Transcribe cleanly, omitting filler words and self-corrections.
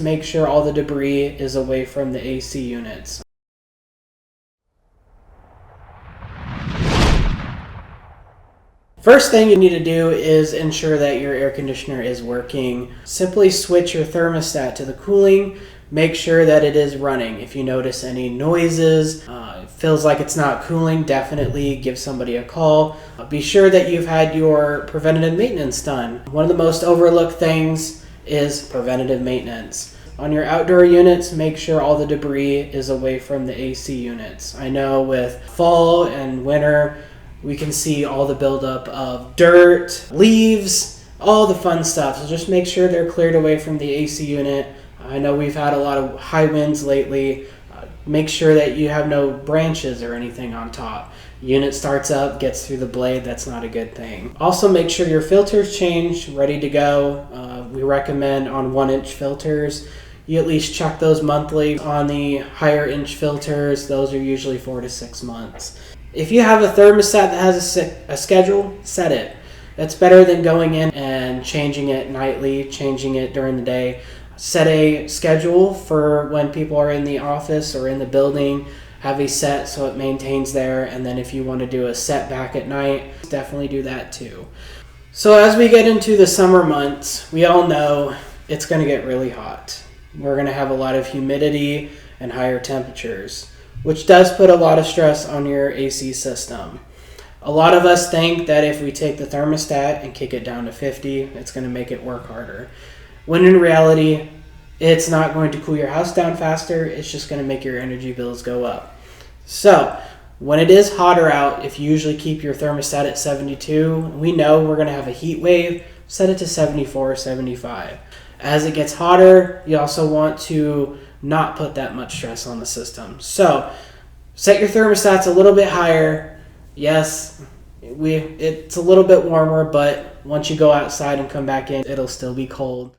Make sure all the debris is away from the AC units. First thing you need to do is ensure that your air conditioner is working. Simply switch your thermostat to the cooling. Make sure that it is running. If you notice any noises, it feels like it's not cooling, definitely give somebody a call. Be sure that you've had your preventative maintenance done. One of the most overlooked things is preventative maintenance. On your outdoor units, make sure all the debris is away from the AC units. I know with fall and winter, we can see all the buildup of dirt, leaves, all the fun stuff. So just make sure they're cleared away from the AC unit. I know we've had a lot of high winds lately. Make sure that you have no branches or anything on top. Unit starts up, gets through the blade, that's not a good thing. Also make sure your filter's changed, ready to go. We recommend on 1-inch filters. You at least check those monthly. On the higher inch filters, those are usually 4 to 6 months. If you have a thermostat that has a schedule, set it. That's better than going in and changing it nightly, changing it during the day. Set a schedule for when people are in the office or in the building. Have a set so it maintains there, and then if you want to do a set back at night, definitely do that too. So as we get into the summer months, we all know it's going to get really hot. We're going to have a lot of humidity and higher temperatures, which does put a lot of stress on your AC system. A lot of us think that if we take the thermostat and kick it down to 50, it's going to make it work harder. When in reality, it's not going to cool your house down faster, it's just going to make your energy bills go up. So, when it is hotter out, if you usually keep your thermostat at 72, we know we're going to have a heat wave, set it to 74, 75. As it gets hotter, you also want to not put that much stress on the system. So, set your thermostats a little bit higher. Yes, it's a little bit warmer, but once you go outside and come back in, it'll still be cold.